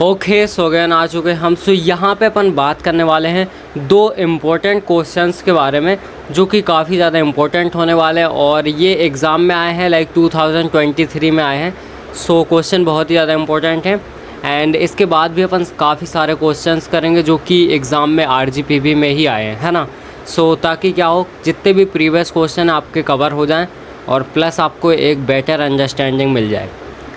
Okay so गए आ चुके हम। सो यहाँ पे अपन बात करने वाले हैं दो इम्पोर्टेंट क्वेश्चंस के बारे में जो कि काफ़ी ज़्यादा इम्पोर्टेंट होने वाले हैं और ये एग्ज़ाम में आए हैं, लाइक 2023 में आए हैं। सो क्वेश्चन बहुत ही ज़्यादा इम्पोर्टेंट है एंड इसके बाद भी अपन काफ़ी सारे क्वेश्चंस करेंगे जो कि एग्ज़ाम में RGPB में ही आए हैं, है ना। सो ताकि क्या हो, जितने भी प्रीवियस क्वेश्चन आपके कवर हो जाएँ और प्लस आपको एक बेटर अंडरस्टैंडिंग मिल जाए।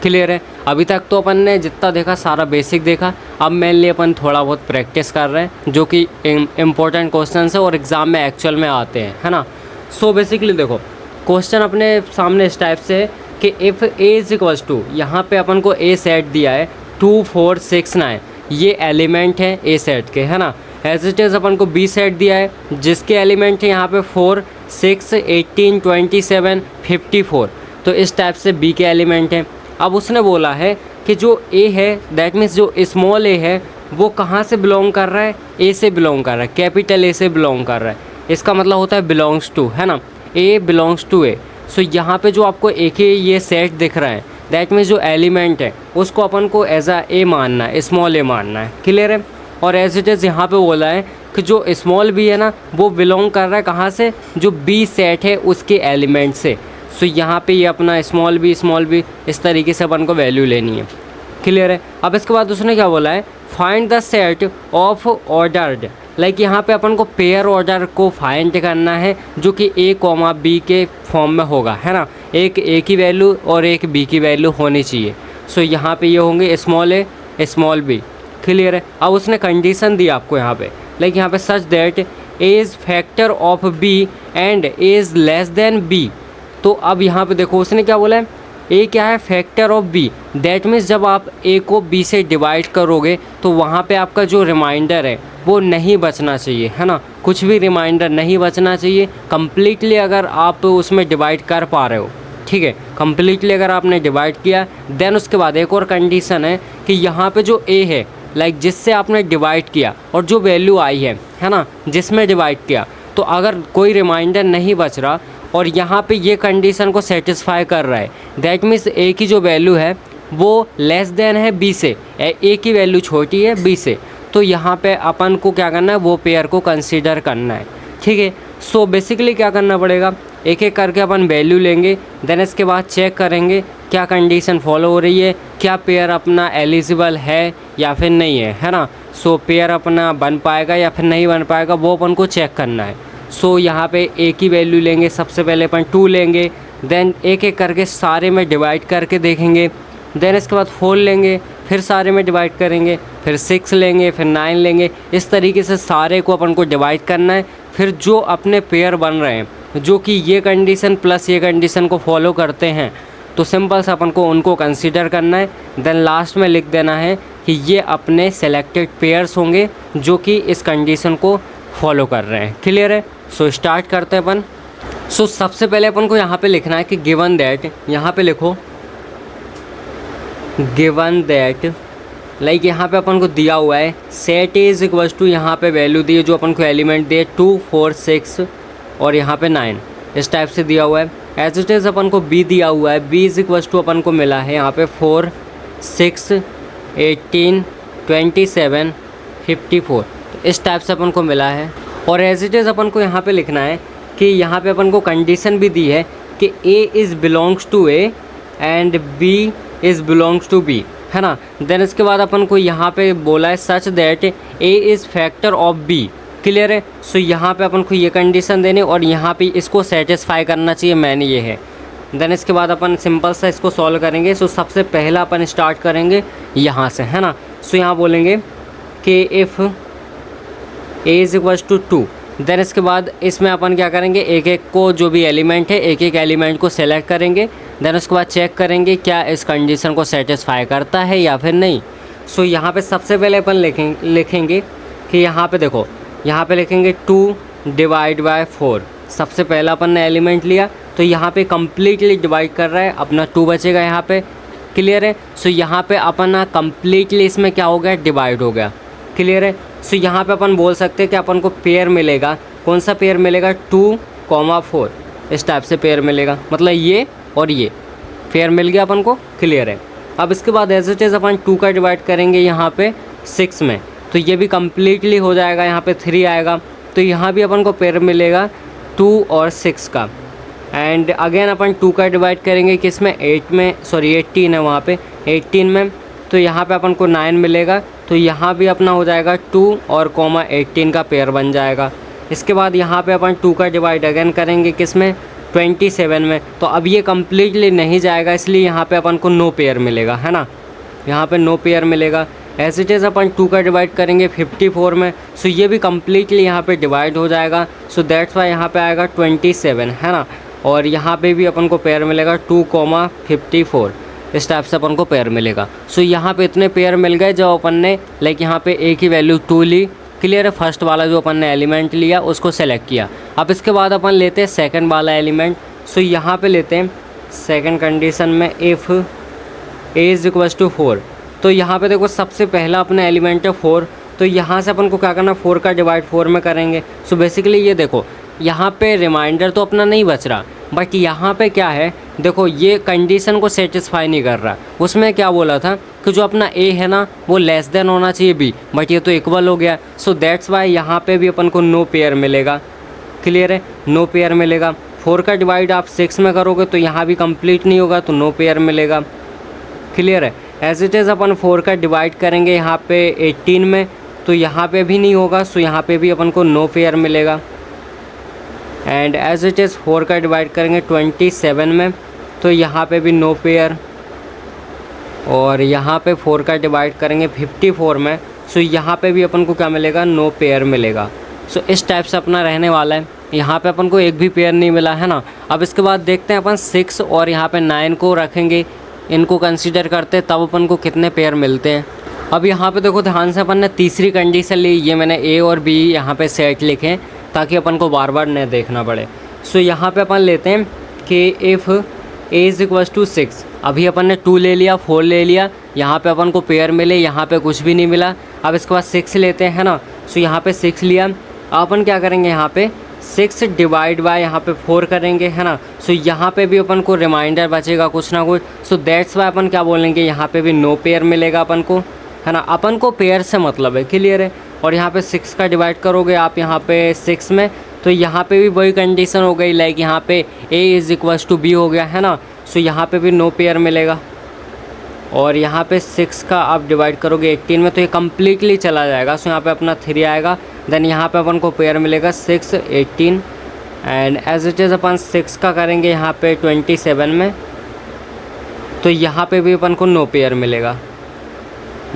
क्लियर है। अभी तक तो अपन ने जितना देखा सारा बेसिक देखा, अब मेनली अपन थोड़ा बहुत प्रैक्टिस कर रहे हैं जो कि इम्पोर्टेंट क्वेश्चन है और एग्ज़ाम में एक्चुअल में आते हैं, है ना। सो बेसिकली देखो क्वेश्चन अपने सामने इस टाइप से है कि if A is equals to, यहाँ पे अपन को ए सेट दिया है 2 4 6 9, ये एलिमेंट है ए सेट के, है ना। एज इट इज़ अपन को बी सेट दिया है जिसके एलिमेंट है यहाँ पे 4 6 18 27 54, तो इस टाइप से बी के एलिमेंट हैं। अब उसने बोला है कि जो ए है दैट मीन्स जो स्मॉल ए है वो कहाँ से बिलोंग कर रहा है, ए से बिलोंग कर रहा है, कैपिटल ए से बिलोंग कर रहा है। इसका मतलब होता है बिलोंग्स टू, है ना, ए बिलोंग्स टू ए। सो यहाँ पे जो आपको ए के ये सेट दिख रहा है दैट मीन्स जो एलिमेंट है उसको अपन को एज अ ए मानना है, स्मॉल ए मानना है। क्लियर है। और एज इट इज़ यहाँ पे बोला है कि जो स्मॉल बी है ना वो बिलोंग कर रहा है कहाँ से, जो बी सेट है उसके एलिमेंट से। सो यहाँ पे ये अपना स्मॉल बी इस तरीके से अपन को वैल्यू लेनी है। क्लियर है। अब इसके बाद उसने क्या बोला है, find the set of ordered, like यहाँ पे अपन को पेयर ऑर्डर को फाइंड करना है जो कि ए कॉमा बी के फॉर्म में होगा, है ना। एक ए की वैल्यू और एक बी की वैल्यू होनी चाहिए। सो यहाँ पे ये होंगे स्मॉल ए स्मॉल बी। क्लियर है। अब उसने कंडीशन दी आपको यहाँ पे, लाइक यहाँ पे such that A is factor of B and A is less than B. तो अब यहाँ पे देखो उसने क्या बोला है, ए क्या है, factor of B. That means जब आप ए को बी से डिवाइड करोगे तो वहाँ पे आपका जो रिमाइंडर है वो नहीं बचना चाहिए, है ना। कुछ भी रिमाइंडर नहीं बचना चाहिए कम्प्लीटली, अगर आप उसमें डिवाइड कर पा रहे हो, ठीक है। कम्प्लीटली अगर आपने डिवाइड किया देन उसके बाद एक और कंडीशन है कि यहाँ पे जो ए है लाइक जिससे आपने डिवाइड किया और जो वैल्यू आई है ना, जिसमें डिवाइड किया, तो अगर कोई रिमाइंडर नहीं बच रहा और यहाँ पे ये कंडीशन को सेटिस्फाई कर रहा है दैट मीन्स ए की जो वैल्यू है वो लेस देन है बी से, ए की वैल्यू छोटी है बी से, तो यहाँ पे अपन को क्या करना है, वो पेयर को कंसीडर करना है, ठीक है। सो बेसिकली क्या करना पड़ेगा, एक एक करके अपन वैल्यू लेंगे, देन इसके बाद चेक करेंगे क्या कंडीशन फॉलो हो रही है, क्या पेयर अपना एलिजिबल है या फिर नहीं है ना। सो पेयर अपना बन पाएगा या फिर नहीं बन पाएगा वो अपन को चेक करना है। सो यहाँ पे ए की वैल्यू लेंगे, सबसे पहले अपन 2 लेंगे, देन एक एक करके सारे में डिवाइड करके देखेंगे, देन इसके बाद 4 लेंगे, फिर सारे में डिवाइड करेंगे, फिर 6 लेंगे, फिर 9 लेंगे। इस तरीके से सारे को अपन को डिवाइड करना है। फिर जो अपने पेयर बन रहे हैं जो कि ये कंडीशन प्लस ये कंडीशन को फॉलो करते हैं तो सिंपल से अपन को उनको कंसीडर करना है। देन लास्ट में लिख देना है कि ये अपने सेलेक्टेड पेयर्स होंगे जो कि इस कंडीशन को फॉलो कर रहे हैं। क्लियर है। सो स्टार्ट करते हैं अपन। सो सबसे पहले अपन को यहाँ पे लिखना है कि गिवन दैट, यहाँ पे लिखो गिवन दैट, लाइक यहाँ पे अपन को दिया हुआ है सेट इज इक्वल्स टू, यहाँ पे वैल्यू दी है जो अपन को एलिमेंट दिए 2 4 6 और यहाँ पे 9, इस टाइप से दिया हुआ है। एज इट इज़ अपन को बी दिया हुआ है, बी इज इक्वल्स टू अपन को मिला है यहाँ पे 4 6 18 27 54, तो इस टाइप से अपन को मिला है। और एज इट इज़ अपन को यहाँ पे लिखना है कि यहाँ पे अपन को कंडीशन भी दी है कि A is belongs to A and B is belongs to B, है ना। देन इसके बाद अपन को यहाँ पे बोला है such that A is factor of B. Clear है। सो यहाँ पे अपन को ये कंडीशन देनी और यहाँ पे इसको सेटिस्फाई करना चाहिए, मैंने ये है। देन इसके बाद अपन सिंपल सा इसको सॉल्व करेंगे। सो सबसे पहला अपन स्टार्ट करेंगे यहाँ से, है ना। सो यहाँ बोलेंगे कि if A is equals to 2, then इसके बाद इसमें अपन क्या करेंगे, एक एक को जो भी एलिमेंट है एक एक एलिमेंट को सेलेक्ट करेंगे, देन उसके बाद चेक करेंगे क्या इस कंडीशन को सेटिस्फाई करता है या फिर नहीं। सो यहाँ पे सबसे पहले अपन लिखेंगे कि यहाँ पे देखो, यहाँ पे लिखेंगे 2 डिवाइड बाय 4। सबसे पहला अपन ने एलिमेंट लिया तो यहाँ पे कम्प्लीटली डिवाइड कर रहा है, अपना 2 बचेगा यहाँ पे। क्लियर है। सो यहाँ पे अपना कम्प्लीटली इसमें क्या हो गया, डिवाइड हो गया। क्लियर है। सो यहाँ पे अपन बोल सकते हैं कि अपन को पेयर मिलेगा, कौन सा पेयर मिलेगा, 2 4, इस टाइप से पेयर मिलेगा, मतलब ये और ये पेयर मिल गया अपन को। क्लियर है। अब इसके बाद एज इट इज़ अपन 2 का डिवाइड करेंगे यहाँ पे 6 में, तो ये भी कम्प्लीटली हो जाएगा। यहाँ पे 3 आएगा, तो यहाँ भी अपन को पेयर मिलेगा 2 और 6 का। एंड अगेन अपन 2 का डिवाइड करेंगे किस में, 8 में, सॉरी 18 है वहाँ पे, 18 में, तो यहाँ पे अपन को 9 मिलेगा, तो यहाँ भी अपना हो जाएगा 2 और कॉमा 18 का पेयर बन जाएगा। इसके बाद यहाँ पे अपन 2 का डिवाइड अगेन करेंगे किस में, 27 में, तो अब ये कम्प्लीटली नहीं जाएगा, इसलिए यहाँ पे अपन को नो पेयर मिलेगा, है ना, यहाँ पे नो पेयर मिलेगा। एज इट इज़ अपन 2 का डिवाइड करेंगे 54 में, सो ये भी कम्प्लीटली यहाँ पे डिवाइड हो जाएगा, सो दैट्स वाई यहाँ पे आएगा 27, है ना। और यहाँ पे भी अपन को पेयर मिलेगा 2,54, इस टाइप से अपन को पेयर मिलेगा। सो यहाँ पे इतने पेयर मिल गए जो अपन ने लाइक यहाँ पे एक ही वैल्यू 2 ली, क्लियर है। फर्स्ट वाला जो अपन ने एलिमेंट लिया उसको सेलेक्ट किया। अब इसके बाद अपन लेते हैं सेकंड वाला एलिमेंट। सो यहाँ पे लेते हैं सेकंड कंडीशन में if A is equals to 4, तो यहाँ पे देखो सबसे पहला अपना एलिमेंट है 4, तो यहाँ से अपन को क्या करना, 4 का डिवाइड 4 में करेंगे। सो बेसिकली ये देखो यहाँ पे रिमाइंडर तो अपना नहीं बच रहा, बट यहाँ पे क्या है देखो, ये कंडीशन को सेटिस्फाई नहीं कर रहा। उसमें क्या बोला था कि जो अपना ए है ना वो लेस देन होना चाहिए बी, बट ये तो इक्वल हो गया, सो दैट्स वाई यहाँ पे भी अपन को नो पेयर मिलेगा, क्लियर है, नो पेयर मिलेगा। 4 का डिवाइड आप 6 में करोगे तो यहाँ भी कंप्लीट नहीं होगा, तो नो पेयर मिलेगा, क्लियर है। एज इट इज़ अपन 4 का डिवाइड करेंगे यहाँ पे 18 में, तो यहाँ पे भी नहीं होगा, सो यहाँ पे भी अपन को नो पेयर मिलेगा। एंड एज इट इज़ 4 का डिवाइड करेंगे 27 में, तो यहाँ पे भी नो पेयर। और यहाँ पे 4 का डिवाइड करेंगे 54 में, सो यहाँ पे भी अपन को क्या मिलेगा, नो पेयर मिलेगा। सो इस टाइप से अपना रहने वाला है। यहाँ पे अपन को एक भी पेयर नहीं मिला, है ना। अब इसके बाद देखते हैं अपन 6 और यहाँ पे 9 को रखेंगे, इनको कंसीडर करते हैं, तब अपन को कितने पेयर मिलते हैं। अब यहाँ पे देखो ध्यान से अपन ने तीसरी कंडीशन ली, ये मैंने ए और बी यहाँ पे सेट लिखे ताकि अपन को बार बार नहीं देखना पड़े। सो यहाँ पे अपन लेते हैं कि if A is equals to 6, अभी अपन ने 2 ले लिया, 4 ले लिया, यहाँ पे अपन को पेयर मिले, यहाँ पे कुछ भी नहीं मिला। अब इसके बाद 6 लेते हैं, है ना। सो यहाँ पे 6 लिया, अब अपन क्या करेंगे, यहाँ पे 6 डिवाइड बाय यहाँ पे 4 करेंगे, है ना। सो यहाँ पे भी अपन को रिमाइंडर बचेगा कुछ ना कुछ, सो दैट्स वाई अपन क्या बोलेंगे, यहाँ पे भी नो पेयर मिलेगा अपन को, है ना। अपन को पेयर से मतलब है, क्लियर है। और यहाँ पे 6 का डिवाइड करोगे आप यहाँ पे 6 में, तो यहाँ पे भी वही कंडीशन हो गई, लाइक यहाँ पे a is equals to B हो गया, है ना। सो यहाँ पे भी नो पेयर मिलेगा। और यहाँ पे 6 का आप डिवाइड करोगे 18 में, तो ये कम्प्लीटली चला जाएगा। सो यहाँ पे अपना 3 आएगा, देन यहाँ पे अपन को पेयर मिलेगा 6, 18। एंड एज इट इज़ अपन 6 का करेंगे यहाँ पे 27 में, तो यहाँ पे भी अपन को नो पेयर मिलेगा,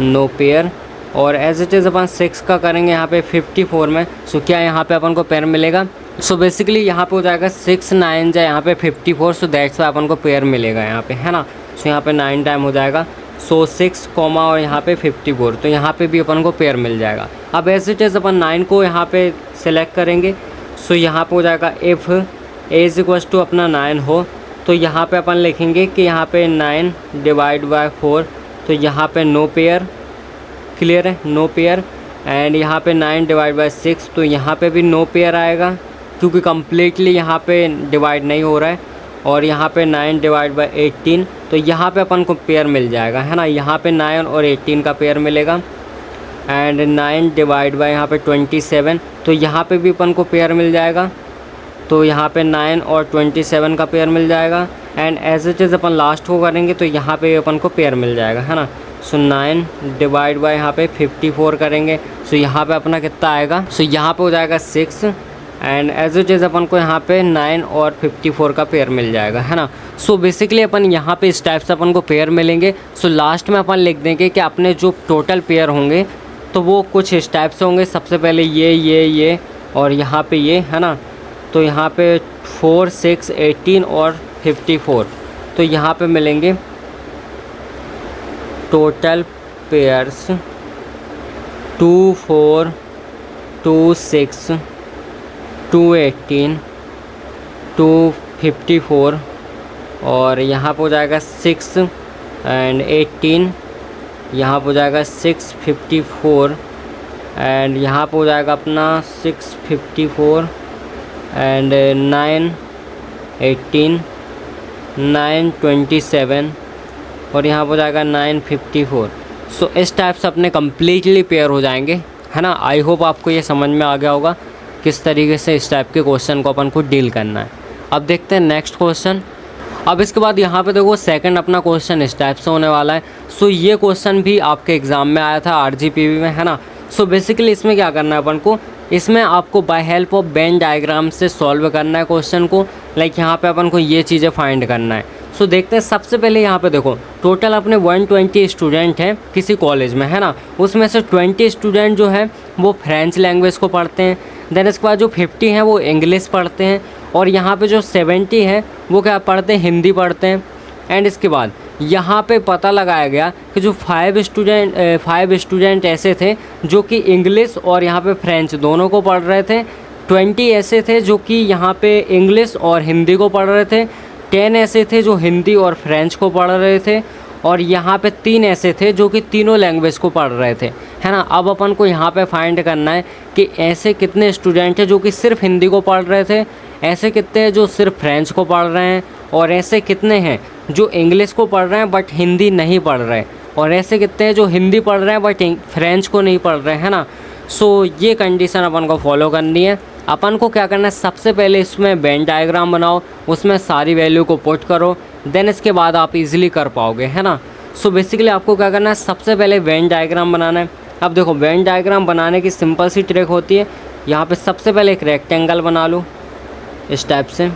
नो पेयर। और एज इट इज़ अपन 6 का करेंगे यहाँ पे 54 में, सो क्या यहाँ पे अपन को पेयर मिलेगा। सो बेसिकली यहाँ पे हो जाएगा 6, 9 जाए यहाँ पे 54, सो दैट्स वाई अपन को पेयर मिलेगा यहाँ पे, है ना। सो यहाँ पे 9 टाइम हो जाएगा, सो 6 कॉमा और यहाँ पे 54, तो यहाँ पे भी अपन को पेयर मिल जाएगा। अब एज इट इज़ अपन 9 को यहाँ पे सेलेक्ट करेंगे, सो यहाँ पे हो जाएगा if A is equals to अपना 9 हो, तो यहाँ पे अपन लिखेंगे कि यहाँ पे 9 डिवाइड बाय 4, तो यहाँ पे नो पेयर, क्लियर है, नो पेयर। एंड यहाँ पे 9 डिवाइड बाय 6, तो यहाँ पे भी नो पेयर आएगा क्योंकि कम्प्लीटली यहाँ पे डिवाइड नहीं हो रहा है। और यहाँ पे 9 डिवाइड बाय 18, तो यहाँ पे अपन को पेयर मिल जाएगा, है ना। यहाँ पे 9 और 18 का पेयर मिलेगा। एंड 9 डिवाइड बाय यहाँ पे 27, तो यहाँ पे भी अपन को पेयर मिल जाएगा, तो यहाँ पे 9 और 27 का पेयर मिल जाएगा। एंड एज इट इज़ अपन लास्ट को करेंगे तो यहाँ पे अपन को पेयर मिल जाएगा, है ना। सो 9 डिवाइड बाय यहाँ पे 54 करेंगे, सो यहाँ पे अपना कितना आएगा, सो यहाँ पे हो जाएगा 6। एंड एज इट इज़ अपन को यहाँ पे 9 और 54 का पेयर मिल जाएगा, है ना। सो बेसिकली अपन यहाँ पे इस टाइप से अपन को पेयर मिलेंगे। सो लास्ट में अपन लिख देंगे कि अपने जो टोटल पेयर होंगे तो वो कुछ इस टाइप से होंगे। सबसे पहले ये और यहाँ पे ये, है ना। तो यहाँ पे 4, 6, 18 और 54, तो यहाँ पे मिलेंगे टोटल पेयर्स 2, 4, 2, 6, 2, 18, 2, 54 और यहाँ पे हो जाएगा 6 एंड 18, यहाँ पे हो जाएगा 6, 54 एंड यहाँ पे हो जाएगा अपना 6, 54 एंड 9, 18, 9, 27 और यहाँ पर हो जाएगा 954। सो इस टाइप से अपने कम्प्लीटली पेयर हो जाएंगे, है ना। आई होप आपको ये समझ में आ गया होगा किस तरीके से इस टाइप के क्वेश्चन को अपन को डील करना है। अब देखते हैं नेक्स्ट क्वेश्चन। अब इसके बाद यहाँ पे देखो सेकंड अपना क्वेश्चन इस टाइप से होने वाला है। सो ये क्वेश्चन भी आपके एग्ज़ाम में आया था RGPV में, है ना। सो बेसिकली इसमें क्या करना है अपन को, इसमें आपको by help of Venn diagram से सॉल्व करना है क्वेश्चन को। लाइक यहाँ पे अपन को ये चीज़ें फाइंड करना है। सो देखते हैं सबसे पहले यहाँ पे देखो टोटल अपने 120 स्टूडेंट हैं किसी कॉलेज में, है ना। उसमें से 20 स्टूडेंट जो है वो फ्रेंच लैंग्वेज को पढ़ते हैं। देन इसके बाद जो 50 हैं वो इंग्लिश पढ़ते हैं, और यहाँ पे जो 70 है वो क्या पढ़ते हैं, हिंदी पढ़ते हैं। एंड इसके बाद यहाँ पे पता लगाया गया कि जो 5 स्टूडेंट ऐसे थे जो कि इंग्लिश और यहाँ पे फ्रेंच दोनों को पढ़ रहे थे। 20 ऐसे थे जो कि यहाँ पे इंग्लिश और हिंदी को पढ़ रहे थे। 10 ऐसे थे जो हिंदी और फ्रेंच को पढ़ रहे थे, और यहाँ पे 3 ऐसे थे जो कि तीनों लैंग्वेज को पढ़ रहे थे, है ना। अब अपन को यहाँ पे फाइंड करना है कि ऐसे कितने स्टूडेंट हैं जो कि सिर्फ हिंदी को पढ़ रहे थे, ऐसे कितने हैं जो सिर्फ फ्रेंच को पढ़ रहे हैं, और ऐसे कितने हैं जो इंग्लिश को पढ़ रहे हैं बट हिंदी नहीं पढ़ रहे, और ऐसे कितने हैं जो हिंदी पढ़ रहे हैं बट फ्रेंच को नहीं पढ़ रहे, है ना। सो ये कंडीशन अपन को फॉलो करनी है। अपन को क्या करना है, सबसे पहले इसमें वेन डायग्राम बनाओ, उसमें सारी वैल्यू को पुट करो, देन इसके बाद आप इजीली कर पाओगे, है ना। सो बेसिकली आपको क्या करना है, सबसे पहले वेन डायग्राम बनाना है। अब देखो वेन डायग्राम बनाने की सिंपल सी ट्रिक होती है। यहाँ पे सबसे पहले एक रेक्टेंगल बना लो इस टाइप से,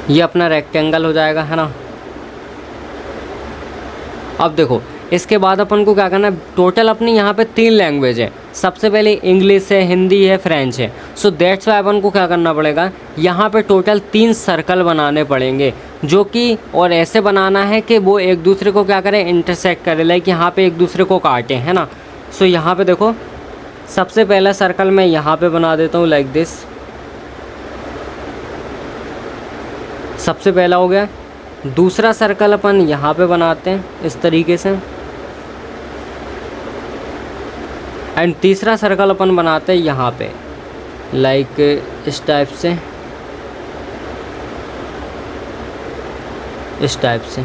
ये अपना रेक्टेंगल हो जाएगा, है ना। अब देखो इसके बाद अपन को क्या करना है, टोटल अपनी यहाँ पे 3 लैंग्वेज है। सबसे पहले इंग्लिश है, हिंदी है, फ्रेंच है। सो दैट्स वाई अपन को क्या करना पड़ेगा, यहाँ पे टोटल 3 सर्कल बनाने पड़ेंगे, जो कि और ऐसे बनाना है कि वो एक दूसरे को क्या करें, इंटरसेक्ट करें, लाइक यहाँ पे एक दूसरे को काटें, है ना। सो यहाँ पे देखो सबसे पहला सर्कल मैं यहाँ पे बना देता हूँ लाइक दिस, सबसे पहला हो गया। दूसरा सर्कल अपन यहाँ पे बनाते हैं इस तरीके से, एंड तीसरा सर्कल अपन बनाते हैं यहाँ पे लाइक इस टाइप से, इस टाइप से।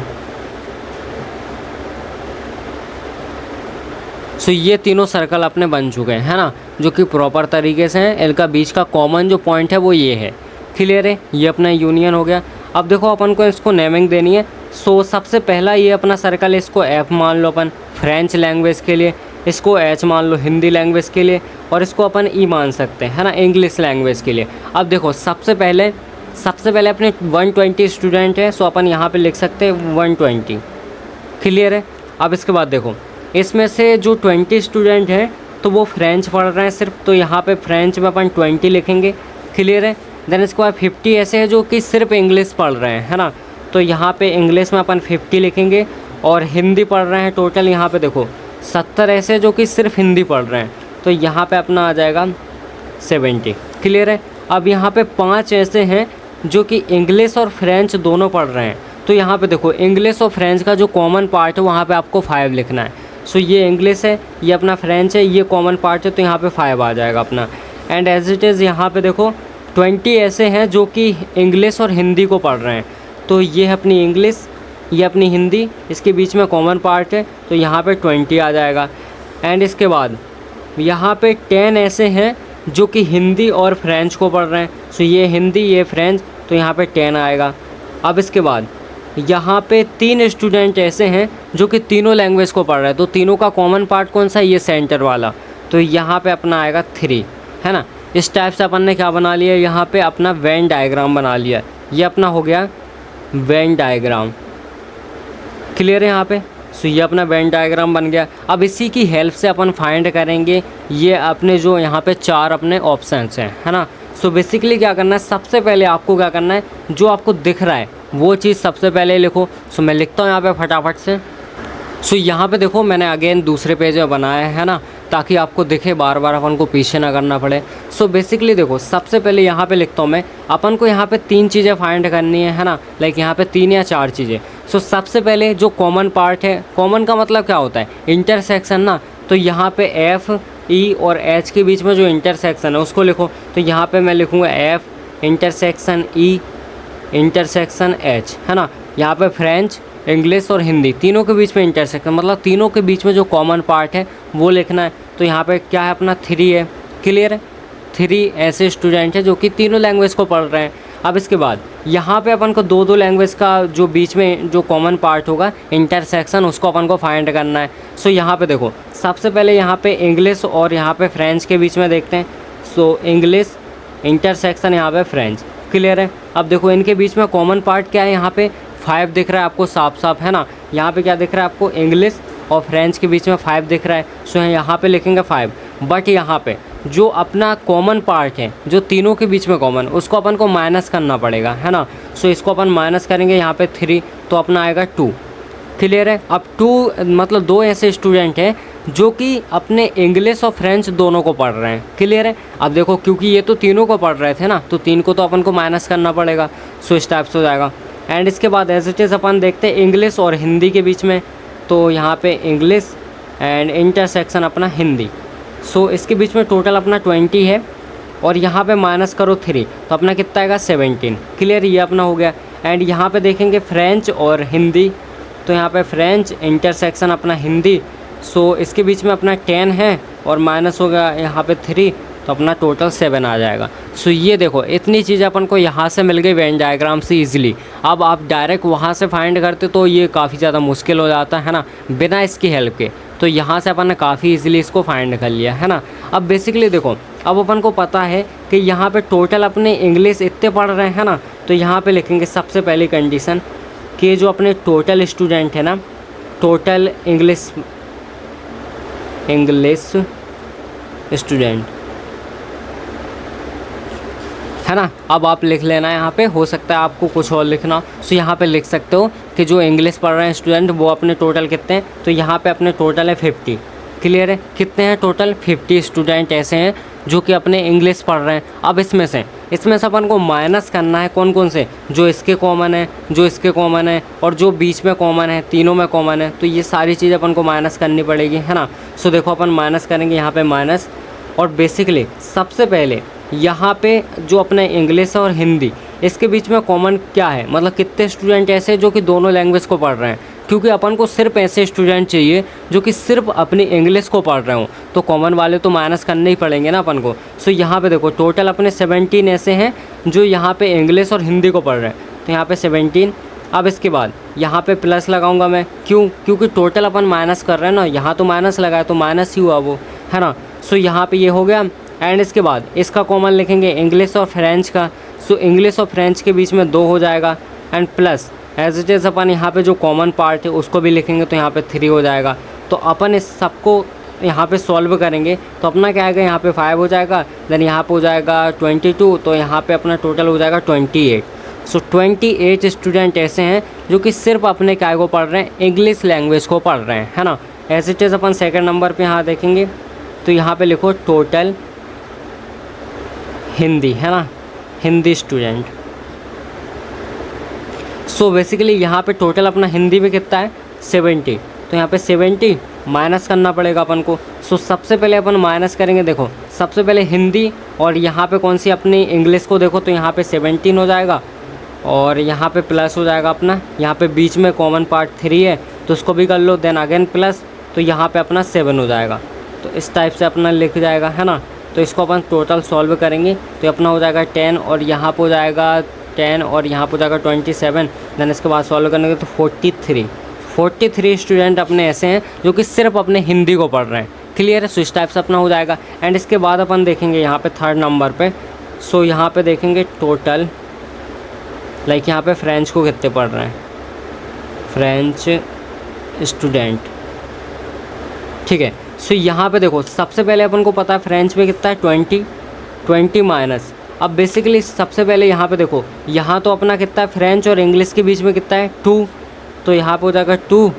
सो ये तीनों सर्कल अपने बन चुके हैं, है ना, जो कि प्रॉपर तरीके से हैं। इनका बीच का कॉमन जो पॉइंट है वो ये है। क्लियर है, ये अपना यूनियन हो गया। अब देखो अपन को इसको नेमिंग देनी है। सो सबसे पहला ये अपना सर्कल, इसको F मान लो अपन फ्रेंच लैंग्वेज के लिए, इसको H मान लो हिंदी लैंग्वेज के लिए, और इसको अपन E मान सकते हैं, है ना, इंग्लिश लैंग्वेज के लिए। अब देखो सबसे पहले अपने 120 स्टूडेंट है, सो अपन यहाँ पे लिख सकते हैं 120। क्लियर है। अब इसके बाद देखो इसमें से जो 20 स्टूडेंट हैं तो वो फ्रेंच पढ़ रहे हैं सिर्फ, तो यहाँ पे फ्रेंच में अपन 20 लिखेंगे। क्लियर है। देन इसके बाद 50 ऐसे हैं जो कि सिर्फ इंग्लिश पढ़ रहे हैं, है ना, तो यहाँ पे इंग्लिश में अपन 50 लिखेंगे। और हिंदी पढ़ रहे हैं टोटल यहाँ पे देखो 70 ऐसे जो कि सिर्फ हिंदी पढ़ रहे हैं, तो यहाँ पे अपना आ जाएगा 70। क्लियर है। अब यहाँ पे 5 ऐसे हैं जो कि इंग्लिश और फ्रेंच दोनों पढ़ रहे हैं, तो यहाँ पे देखो इंग्लिश और फ्रेंच का जो कॉमन पार्ट है वहाँ पे आपको 5 लिखना है। सो ये इंग्लिश है, ये अपना फ्रेंच है, ये कॉमन पार्ट है, तो यहाँ पे 5 आ जाएगा अपना। एंड एज इट इज़ यहाँ पे देखो 20 ऐसे हैं जो कि इंग्लिश और हिंदी को पढ़ रहे हैं, तो ये है अपनी इंग्लिश, ये अपनी हिंदी, इसके बीच में कॉमन पार्ट है, तो यहाँ पे 20 आ जाएगा। एंड इसके बाद यहाँ पे 10 ऐसे हैं जो कि हिंदी और फ्रेंच को पढ़ रहे हैं, सो ये हिंदी ये फ्रेंच, तो यहाँ पे 10 आएगा। अब इसके बाद यहाँ पे 3 स्टूडेंट ऐसे हैं जो कि तीनों लैंग्वेज को पढ़ रहे हैं, तो तीनों का कॉमन पार्ट कौन सा है, ये सेंटर वाला, तो यहाँ पे अपना आएगा 3, है ना। इस टाइप से अपन ने क्या बना लिया, यहाँ पे अपना वेन डायग्राम बना लिया। ये अपना हो गया वेन डायग्राम। क्लियर है यहाँ पे। सो ये अपना वेन डायग्राम बन गया। अब इसी की हेल्प से अपन फाइंड करेंगे ये अपने जो यहाँ पे 4 अपने ऑप्शंस हैं, है ना। सो बेसिकली क्या करना है, सबसे पहले आपको क्या करना है, जो आपको दिख रहा है वो चीज़ सबसे पहले लिखो। सो मैं लिखता हूँ यहाँ पे फटाफट से। सो यहाँ पे देखो मैंने अगेन दूसरे पेज में बनाया है ना, ताकि आपको दिखे, बार बार अपन को पीछे ना करना पड़े। सो बेसिकली देखो सबसे पहले यहाँ पे लिखता हूँ मैं, अपन को यहाँ पे 3 चीज़ें फाइंड करनी है ना, लाइक यहाँ पे 3 या 4 चीज़ें। सो सबसे पहले जो कॉमन पार्ट है, कॉमन का मतलब क्या होता है, इंटरसेक्शन ना, तो यहाँ पे F, E और H के बीच में जो इंटरसेक्शन है उसको लिखो। तो यहाँ पे मैं लिखूँगा F intersection E intersection H, है ना। यहाँ पे फ्रेंच इंग्लिश और हिंदी तीनों के बीच में इंटरसेक्शन, मतलब तीनों के बीच में जो कॉमन पार्ट है वो लिखना है। तो यहाँ पे क्या है अपना 3 है, क्लियर है। 3 ऐसे स्टूडेंट हैं जो कि तीनों लैंग्वेज को पढ़ रहे हैं। अब इसके बाद यहाँ पे अपन को दो लैंग्वेज का जो बीच में जो कॉमन पार्ट होगा इंटरसेक्शन, उसको अपन को फाइंड करना है। सो यहाँ पे देखो, सबसे पहले यहाँ पे इंग्लिश और यहाँ पे फ्रेंच के बीच में देखते हैं। सो इंग्लिश इंटरसेक्शन यहाँ पे फ्रेंच, क्लियर है। अब देखो इनके बीच में कॉमन पार्ट क्या है, यहाँ पे 5 दिख रहा है आपको साफ साफ, है ना। यहाँ पे क्या दिख रहा है आपको, इंग्लिश और फ्रेंच के बीच में 5 दिख रहा है। सो यहाँ पे लिखेंगे 5। बट यहाँ पे जो अपना कॉमन पार्ट है, जो तीनों के बीच में कॉमन, उसको अपन को माइनस करना पड़ेगा, है ना। सो इसको अपन माइनस करेंगे यहाँ पे 3, तो अपना आएगा 2, क्लियर है। अब 2 मतलब 2 ऐसे स्टूडेंट हैं जो कि अपने इंग्लिश और फ्रेंच दोनों को पढ़ रहे हैं, क्लियर है। अब देखो क्योंकि ये तो तीनों को पढ़ रहे थे ना, तो 3 को तो अपन को माइनस करना पड़ेगा। सो इस टाइप से हो जाएगा। एंड इसके बाद एज इट इज़ अपन देखते हैं इंग्लिश और हिंदी के बीच में। तो यहाँ पे इंग्लिश एंड इंटरसेक्शन अपना हिंदी। सो इसके बीच में टोटल अपना 20 है और यहाँ पे माइनस करो 3, तो अपना कितना आएगा 17, क्लियर, ये अपना हो गया। एंड यहाँ पे देखेंगे फ्रेंच और हिंदी, तो यहाँ पे फ्रेंच इंटरसेक्शन अपना हिंदी। सो इसके बीच में अपना 10 है और माइनस हो गया यहाँ पे 3, तो अपना टोटल 7 आ जाएगा। सो ये देखो इतनी चीज़ें अपन को यहाँ से मिल गई वेन डायग्राम से ईजिली। अब आप डायरेक्ट वहाँ से फाइंड करते तो ये काफ़ी ज़्यादा मुश्किल हो जाता है ना, बिना इसकी हेल्प के। तो यहाँ से अपन ने काफ़ी ईजिली इसको फाइंड कर लिया, है ना। अब बेसिकली देखो, अब अपन को पता है कि यहाँ पे टोटल अपने इंग्लिश इतने पढ़ रहे हैं ना, तो यहाँ पे लिखेंगे सबसे पहली कंडीशन कि जो अपने टोटल स्टूडेंट है ना, टोटल इंग्लिश स्टूडेंट, है ना। अब आप लिख लेना यहाँ पे, हो सकता है आपको कुछ और लिखना। सो यहाँ पे लिख सकते हो कि जो इंग्लिश पढ़ रहे हैं स्टूडेंट वो अपने टोटल कितने हैं, तो यहाँ पे अपने टोटल है 50, क्लियर है। कितने हैं टोटल, 50 स्टूडेंट ऐसे हैं जो कि अपने इंग्लिश पढ़ रहे हैं। अब इसमें से अपन को माइनस करना है कौन कौन से, जो इसके कॉमन है, जो इसके कॉमन है और जो बीच में कॉमन है, तीनों में कॉमन है। तो ये सारी चीज़ अपन को माइनस करनी पड़ेगी, है ना। सो देखो अपन माइनस करेंगे यहाँ पे माइनस, और बेसिकली सबसे पहले यहाँ पे जो अपने इंग्लिश और हिंदी, इसके बीच में कॉमन क्या है, मतलब कितने स्टूडेंट ऐसे जो कि दोनों लैंग्वेज को पढ़ रहे हैं। क्योंकि अपन को सिर्फ ऐसे स्टूडेंट चाहिए जो कि सिर्फ अपनी इंग्लिश को पढ़ रहे हों, तो कॉमन वाले तो माइनस करने ही पड़ेंगे ना अपन को। सो यहाँ पे देखो टोटल अपने 17 ऐसे हैं जो यहाँ पे इंग्लिश और हिंदी को पढ़ रहे हैं, तो यहाँ पे 17। अब इसके बाद यहाँ पे प्लस लगाऊंगा मैं, क्यों, क्योंकि टोटल अपन माइनस कर रहे हैं ना, यहाँ तो माइनस लगाया तो माइनस ही हुआ वो, है ना। सो यहाँ पे ये हो गया। एंड इसके बाद इसका कॉमन लिखेंगे इंग्लिश और फ्रेंच का। सो इंग्लिश और फ्रेंच के बीच में 2 हो जाएगा। And plus as it is अपन यहाँ पे जो कॉमन पार्ट है उसको भी लिखेंगे, तो यहाँ पे 3 हो जाएगा। तो अपन इस सबको यहाँ पे सॉल्व करेंगे तो अपना क्या आएगा, यहाँ पे 5 हो जाएगा, देन यहाँ पे हो जाएगा 22, तो यहाँ पे अपना टोटल हो जाएगा 28। सो 28 स्टूडेंट ऐसे हैं जो कि सिर्फ अपने क्या को पढ़ रहे हैं, इंग्लिश लैंग्वेज को पढ़ रहे हैं, है ना। एज इट इज़ अपन सेकेंड नंबर पे यहाँ देखेंगे, तो यहाँ पे लिखो टोटल हिंदी, है ना, हिंदी स्टूडेंट। सो बेसिकली यहाँ पे टोटल अपना हिंदी में कितना है 70, तो यहाँ पे 70 माइनस करना पड़ेगा अपन को। सो सबसे पहले अपन माइनस करेंगे, देखो सबसे पहले हिंदी और यहाँ पे कौन सी अपनी इंग्लिश को देखो, तो यहाँ पे 17 हो जाएगा और यहाँ पे प्लस हो जाएगा अपना, यहाँ पे बीच में कॉमन पार्ट 3 है तो उसको भी कर लो, देन अगेन प्लस, तो यहाँ पे अपना 7 हो जाएगा। तो इस टाइप से अपना लिख जाएगा, है ना। तो इसको अपन टोटल सॉल्व करेंगे तो अपना हो जाएगा 10 और यहाँ पे हो जाएगा 10 और यहाँ पे हो जाएगा 27। देन इसके बाद सॉल्व करेंगे तो 43 स्टूडेंट अपने ऐसे हैं जो कि सिर्फ अपने हिंदी को पढ़ रहे हैं, क्लियर है। सो इस टाइप से अपना हो जाएगा। एंड इसके बाद अपन देखेंगे यहाँ पे थर्ड नंबर पे, सो यहाँ पे देखेंगे टोटल लाइक यहाँ पे फ्रेंच को कितने पढ़ रहे हैं, फ्रेंच स्टूडेंट, ठीक है। सो यहाँ पे देखो सबसे पहले अपन को पता है फ्रेंच में कितना है 20 माइनस। अब बेसिकली सबसे पहले यहाँ पे देखो, यहाँ तो अपना कितना है, फ्रेंच और इंग्लिश के बीच में कितना है 2, तो यहाँ पे हो जाएगा 2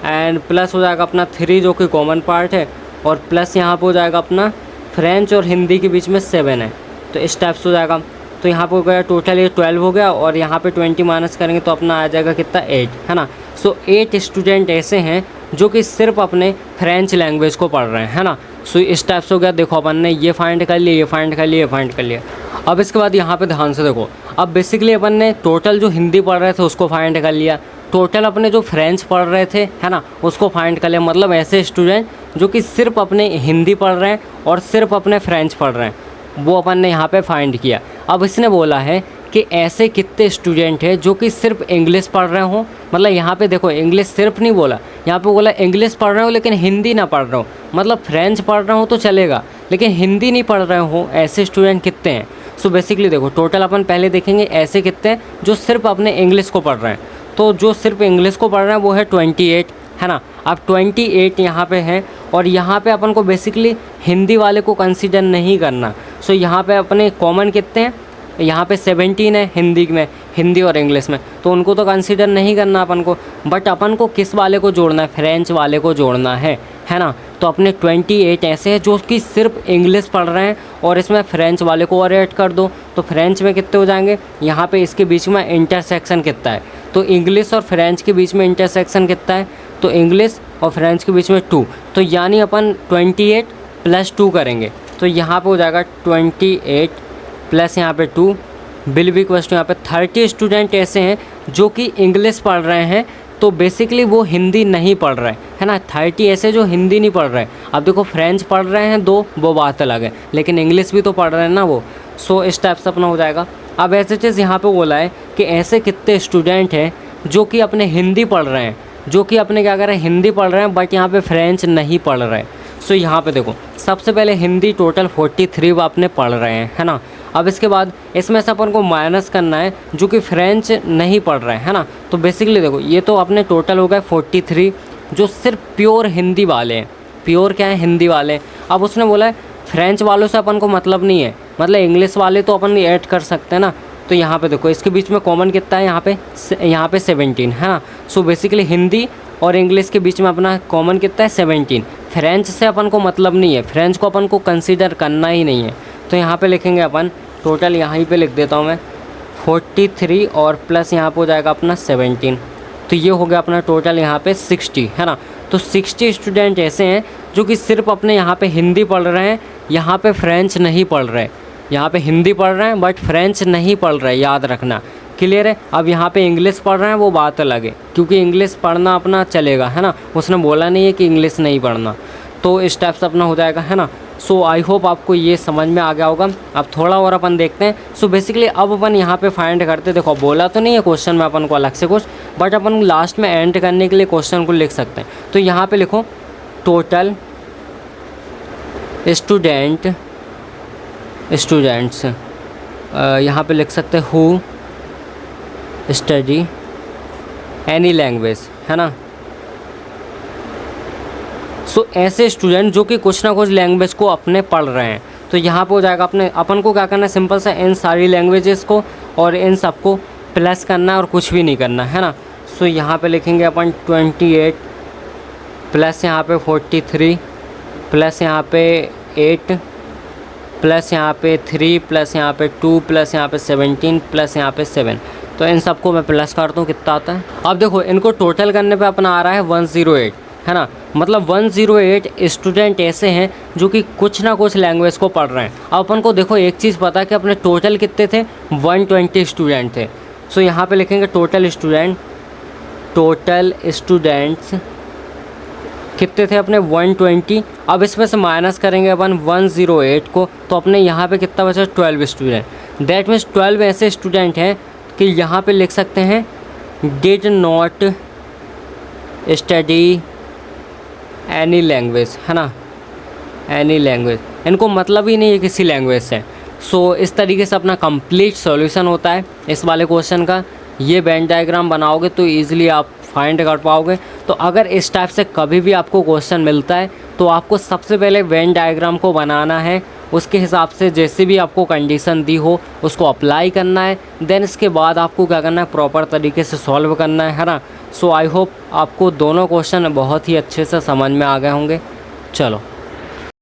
एंड प्लस हो जाएगा अपना 3 जो कि कॉमन पार्ट है, और प्लस यहाँ पे हो जाएगा अपना फ्रेंच और हिंदी के बीच में 7 है, तो इस टाइप से हो जाएगा। तो यहाँ पे हो गया टोटल ये 12 हो गया और यहाँ पे 20 माइनस करेंगे तो अपना आ जाएगा कितना 8, है ना। सो 8 स्टूडेंट ऐसे हैं जो कि सिर्फ अपने फ्रेंच लैंग्वेज को पढ़ रहे हैं, है ना। सो इस टाइप से हो गया। देखो अपन ने ये फाइंड कर लिया, ये फाइंड कर लिया, ये फाइंड कर लिया। अब इसके बाद यहाँ पे ध्यान से देखो, अब बेसिकली अपन ने टोटल जो हिंदी पढ़ रहे थे उसको फाइंड कर लिया, टोटल अपने जो फ्रेंच पढ़ रहे थे है ना उसको फाइंड कर लिया। मतलब ऐसे स्टूडेंट जो कि सिर्फ अपने हिंदी पढ़ रहे हैं और सिर्फ अपने फ्रेंच पढ़ रहे हैं वो अपन ने यहाँ पे फाइंड किया। अब इसने बोला है कि ऐसे कितने स्टूडेंट हैं जो कि सिर्फ इंग्लिश पढ़ रहे हों। मतलब यहाँ पे देखो इंग्लिश सिर्फ नहीं बोला, यहाँ पे बोला इंग्लिश पढ़ रहे हो लेकिन हिंदी ना पढ़ रहे हो। मतलब फ्रेंच पढ़ रहे हो तो चलेगा लेकिन हिंदी नहीं पढ़ रहे हो, ऐसे स्टूडेंट कितने हैं। सो बेसिकली देखो टोटल अपन पहले देखेंगे ऐसे कितने हैं जो सिर्फ अपने इंग्लिश को पढ़ रहे हैं। तो जो सिर्फ इंग्लिश को पढ़ रहे हैं वो है 28 है ना। अब 28 यहाँ पे है और यहाँ पे अपन को बेसिकली हिंदी वाले को कंसीडर नहीं करना। सो यहाँ पे अपने कॉमन कितने हैं, यहाँ पे 17 है हिंदी में, हिंदी और इंग्लिश में, तो उनको तो कंसीडर नहीं करना अपन को। बट अपन को किस वाले को जोड़ना है, फ्रेंच वाले को जोड़ना है ना। तो अपने 28 ऐसे हैं जो कि सिर्फ इंग्लिश पढ़ रहे हैं और इसमें फ्रेंच वाले को और ऐड कर दो तो फ्रेंच में कितने हो जाएंगे। यहाँ पे इसके बीच में इंटरसेक्शन कितना है, तो इंग्लिश और फ्रेंच के बीच में इंटरसेक्शन कितना है, तो इंग्लिश और फ्रेंच के बीच में 2, तो यानी अपन 28 + 2 करेंगे तो यहाँ पे हो जाएगा 28 प्लस यहाँ पे 2 विल बी इक्वल्स टू यहाँ पे 30 स्टूडेंट ऐसे हैं जो कि इंग्लिश पढ़ रहे हैं तो बेसिकली वो हिंदी नहीं पढ़ रहे है ना। 30 ऐसे जो हिंदी नहीं पढ़ रहे। अब देखो फ्रेंच पढ़ रहे हैं 2 वो बात अलग है लेकिन इंग्लिश भी तो पढ़ रहे हैं ना वो। सो इस टाइप से अपना हो जाएगा। अब ऐसे चीज़ यहाँ पे बोला है कि ऐसे कितने स्टूडेंट हैं जो कि अपने हिंदी पढ़ रहे हैं, जो कि अपने क्या कर रहे हैं हिंदी पढ़ रहे हैं बट यहाँ पे फ्रेंच नहीं पढ़ रहे हैं। सो यहाँ पे देखो सबसे पहले हिंदी टोटल 43 अपने पढ़ रहे हैं है ना। अब इसके बाद इसमें से अपन को माइनस करना है जो कि फ्रेंच नहीं पढ़ रहे हैं है ना। तो बेसिकली देखो ये तो अपने टोटल हो गए 43 जो सिर्फ प्योर हिंदी वाले हैं। प्योर क्या है, हिंदी वाले। अब उसने बोला है फ्रेंच वालों से अपन को मतलब नहीं है, मतलब इंग्लिश वाले तो अपन ऐड कर सकते हैं ना। तो यहाँ पे देखो इसके बीच में कॉमन कितना है, यहाँ पे 17 है ना। सो बेसिकली हिंदी और इंग्लिश के बीच में अपना कॉमन कितना है 17। फ्रेंच से अपन को मतलब नहीं है, फ्रेंच को अपन को कंसीडर करना ही नहीं है। तो यहाँ पे लिखेंगे अपन टोटल, यहाँ पे लिख देता हूँ मैं 43 और प्लस यहाँ पे हो जाएगा अपना 17। तो ये हो गया अपना टोटल यहाँ पे 60 है ना। तो 60 स्टूडेंट ऐसे हैं जो कि सिर्फ अपने यहाँ पे हिंदी पढ़ रहे हैं, यहाँ पे फ्रेंच नहीं पढ़ रहे। यहाँ पे हिंदी पढ़ रहे हैं बट फ्रेंच नहीं पढ़ रहे, याद रखना। क्लियर है। अब यहाँ पे इंग्लिश पढ़ रहे हैं वो बात अलग है क्योंकि इंग्लिश पढ़ना अपना चलेगा है ना, उसने बोला नहीं है कि इंग्लिश नहीं पढ़ना। तो इस टाइप से अपना हो जाएगा है ना। सो आई होप आपको ये समझ में आ गया होगा। अब थोड़ा और अपन देखते हैं। सो बेसिकली अब अपन यहाँ पे फाइंड करते, देखो बोला तो नहीं है क्वेश्चन में अपन को अलग से कुछ, बट अपन लास्ट में एंड करने के लिए क्वेश्चन को लिख सकते हैं। तो यहाँ पे लिखो टोटल स्टूडेंट्स, यहाँ पे लिख सकते हैं हु स्टडी एनी लैंग्वेज है ना। सो ऐसे स्टूडेंट जो कि कुछ ना कुछ लैंग्वेज को अपने पढ़ रहे हैं। तो यहाँ पे हो जाएगा अपने, अपन को क्या करना है, सिंपल सा इन सारी लैंग्वेजेस को और इन सबको प्लस करना है और कुछ भी नहीं करना है ना। सो यहाँ पे लिखेंगे अपन 28 प्लस यहाँ पे 43 प्लस यहाँ पे 8 प्लस यहाँ पे 3 प्लस यहाँ पे 2 प्लस यहाँ पे 17 प्लस यहाँ पे 7। तो इन सबको मैं प्लस करता हूँ, कितना आता है। अब देखो इनको टोटल करने पे अपना आ रहा है 108 है ना। मतलब 108 स्टूडेंट ऐसे हैं जो कि कुछ ना कुछ लैंग्वेज को पढ़ रहे हैं। अब अपन को देखो एक चीज़ पता है कि अपने टोटल कितने थे, 120 स्टूडेंट थे। सो यहाँ पे लिखेंगे टोटल स्टूडेंट्स कितने थे अपने 120। अब इसमें से माइनस करेंगे अपन 108 को तो अपने यहाँ पे कितना बचा, 12 स्टूडेंट। दैट मीन्स 12 ऐसे स्टूडेंट हैं कि यहाँ पे लिख सकते हैं did not study any language है ना, एनी लैंग्वेज, इनको मतलब ही नहीं है किसी लैंग्वेज से। सो इस तरीके से अपना कंप्लीट सॉल्यूशन होता है इस वाले क्वेश्चन का। ये वेन डायग्राम बनाओगे तो ईजिली आप फाइंड कर पाओगे। तो अगर इस टाइप से कभी भी आपको क्वेश्चन मिलता है तो आपको सबसे पहले वेन डायग्राम को बनाना है, उसके हिसाब से जैसे भी आपको कंडीशन दी हो उसको अप्लाई करना है। देन इसके बाद आपको क्या करना है, प्रॉपर तरीके से सॉल्व करना है ना। सो आई होप आपको दोनों क्वेश्चन बहुत ही अच्छे से समझ में आ गए होंगे। चलो।